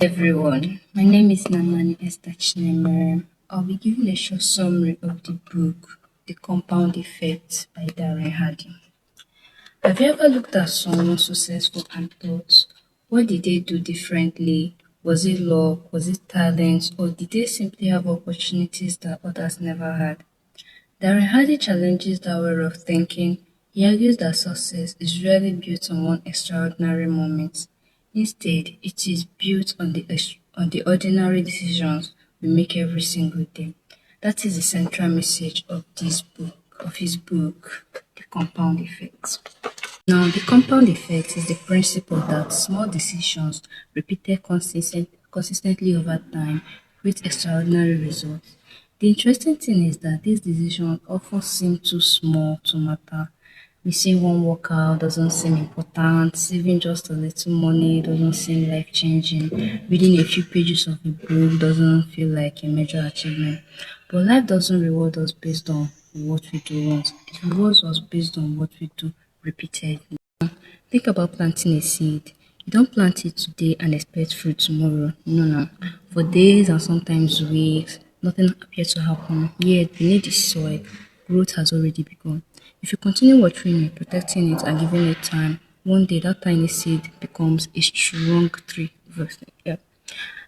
Everyone, my name is Namani Esther Chinemere. I'll be giving a short summary of the book, The Compound Effect by Darren Hardy. Have you ever looked at someone successful and thought, what did they do differently? Was it luck? Was it talent? Or did they simply have opportunities that others never had? Darren Hardy challenges that way of thinking. He argues that success is rarely built on one extraordinary moment. Instead, it is built on the ordinary decisions we make every single day. That is the central message of his book, The Compound Effect. Now, the compound effect is the principle that small decisions repeated consistently over time create extraordinary results. The interesting thing is that these decisions often seem too small to matter. Missing one workout doesn't seem important, saving just a little money doesn't seem life changing, reading a few pages of a book doesn't feel like a major achievement. But life doesn't reward us based on what we do once, it rewards us based on what we do repeatedly. Think about planting a seed. You don't plant it today and expect fruit tomorrow. No, no. For days and sometimes weeks, nothing appears to happen. Yet, beneath the soil, growth has already begun. If you continue watering it, protecting it, and giving it time, one day that tiny seed becomes a strong tree. Yeah.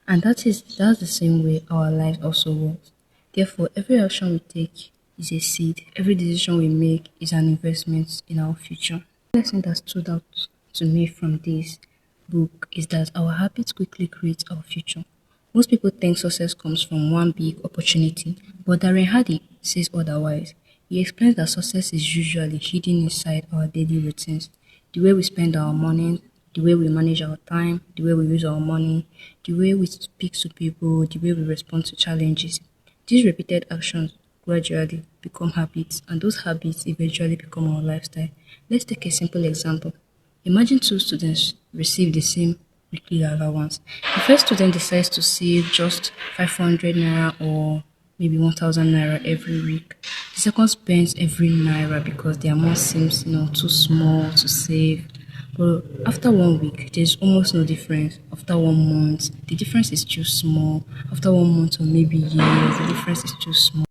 And that's the same way our life also works. Therefore, every action we take is a seed. Every decision we make is an investment in our future. The lesson that stood out to me from this book is that our habits quickly create our future. Most people think success comes from one big opportunity, but Darren Hardy says otherwise. He explains that success is usually hidden inside our daily routines, the way we spend our money, the way we manage our time, the way we use our money, the way we speak to people, the way we respond to challenges. These repeated actions gradually become habits, and those habits eventually become our lifestyle. Let's take a simple example. Imagine two students receive the same weekly allowance. The first student decides to save just 500 naira or maybe 1000 naira every week. The second spends every naira because the amount seems too small to save. But after 1 week, there's almost no difference. After 1 month, the difference is too small. After 1 month or maybe years, the difference is too small.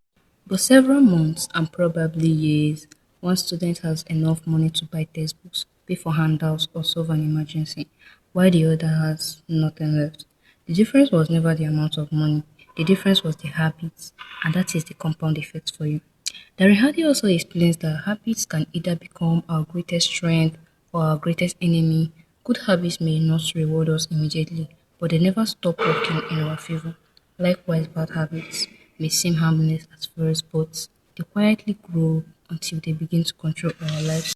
But several months and probably years, one student has enough money to buy textbooks, pay for handouts, or solve an emergency, while the other has nothing left. The difference was never the amount of money, the difference was the habits, and that is the compound effect for you. Darren Hardy also explains that habits can either become our greatest strength or our greatest enemy. Good habits may not reward us immediately, but they never stop working in our favor. Likewise, bad habits may seem harmless at first, but they quietly grow until they begin to control our lives.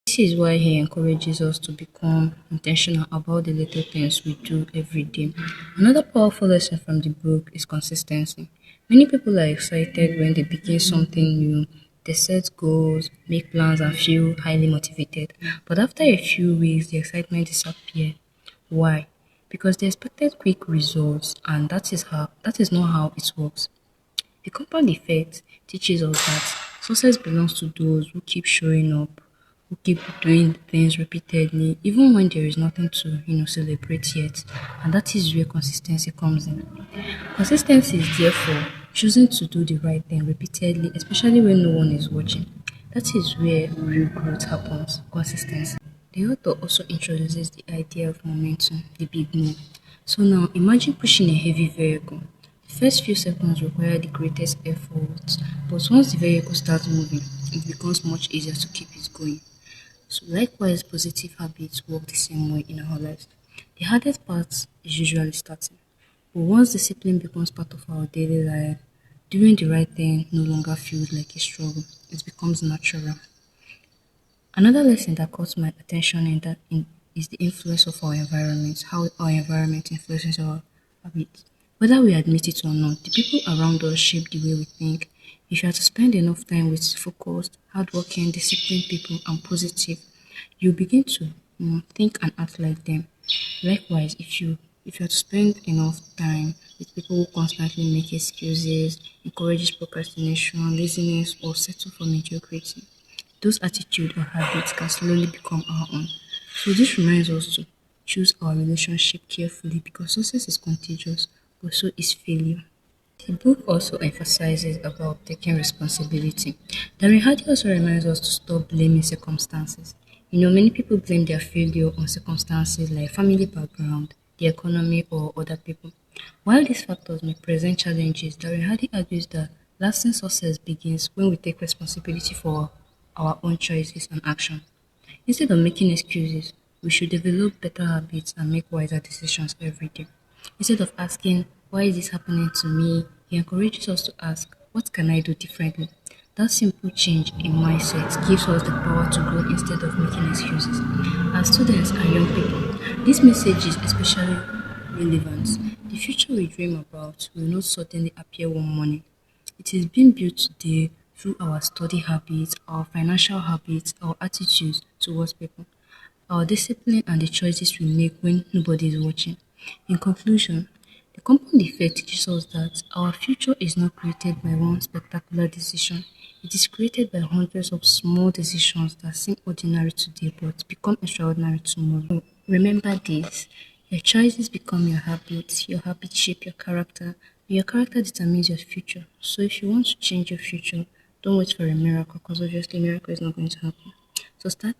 This is why he encourages us to become intentional about the little things we do every day. Another powerful lesson from the book is consistency. Many people are excited when they begin something new. They set goals, make plans, and feel highly motivated. But after a few weeks, the excitement disappears. Why? Because they expected quick results, and that is not how it works. The compound effect teaches us that success belongs to those who keep showing up, who keep doing things repeatedly, even when there is nothing to celebrate yet. And that is where consistency comes in. Consistency is therefore choosing to do the right thing repeatedly, especially when no one is watching. That is where real growth happens. Consistency. The author also introduces the idea of momentum, the big move. So now imagine pushing a heavy vehicle. The first few seconds require the greatest effort, but once the vehicle starts moving, it becomes much easier to keep it going. So likewise, positive habits work the same way in our lives. The hardest part is usually starting. But once discipline becomes part of our daily life, doing the right thing no longer feels like a struggle. It becomes natural. Another lesson that caught my attention is the influence of our environment, how our environment influences our habits. Whether we admit it or not, the people around us shape the way we think. If you are to spend enough time with focused, hardworking, disciplined people and positive, you begin to think and act like them. Likewise, if you are to spend enough time with people who constantly make excuses, encourages procrastination, laziness, or settle for mediocrity, those attitude or habits can slowly become our own. So this reminds us to choose our relationship carefully because success is contagious, but so is failure. The book also emphasizes about taking responsibility. Darren Hardy also reminds us to stop blaming circumstances. Many people blame their failure on circumstances like family background, the economy, or other people. While these factors may present challenges, Darren Hardy argues that lasting success begins when we take responsibility for our own choices and actions. Instead of making excuses, we should develop better habits and make wiser decisions every day. Instead of asking, why is this happening to me? He encourages us to ask, what can I do differently? That simple change in mindset gives us the power to grow instead of making excuses. As students and young people, this message is especially relevant. The future we dream about will not suddenly appear one morning. It is being built today through our study habits, our financial habits, our attitudes towards people, our discipline, and the choices we make when nobody is watching. In conclusion, the compound effect teaches us that our future is not created by one spectacular decision. It is created by hundreds of small decisions that seem ordinary today but become extraordinary tomorrow. Remember this: your choices become your habits shape your character, and your character determines your future. So if you want to change your future, don't wait for a miracle because obviously miracle is not going to happen. So start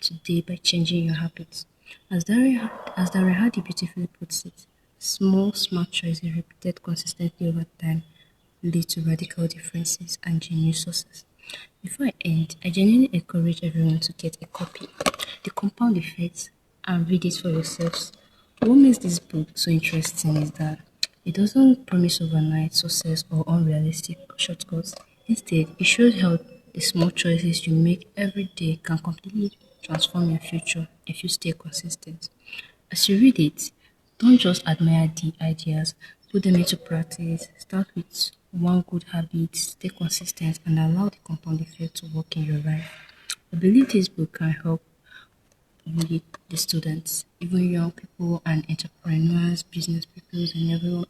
today by changing your habits. As Darren Hardy beautifully puts it, small smart choices repeated consistently over time lead to radical differences and genuine success. Before I end, I genuinely encourage everyone to get a copy, The Compound Effect, and read it for yourselves. What makes this book so interesting is that it doesn't promise overnight success or unrealistic shortcuts. Instead, it shows how the small choices you make every day can completely transform your future if you stay consistent. As you read it, don't just admire the ideas, put them into practice. Start with one good habit, stay consistent, and allow the compound effect to work in your life. I believe this book can help the students, even young people and entrepreneurs, business people, and everyone,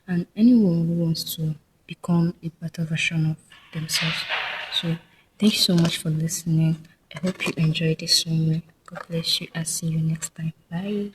and anyone who wants to become a better version of themselves. So, thank you so much for listening. I hope you enjoyed this summary. God bless you and see you next time. Bye.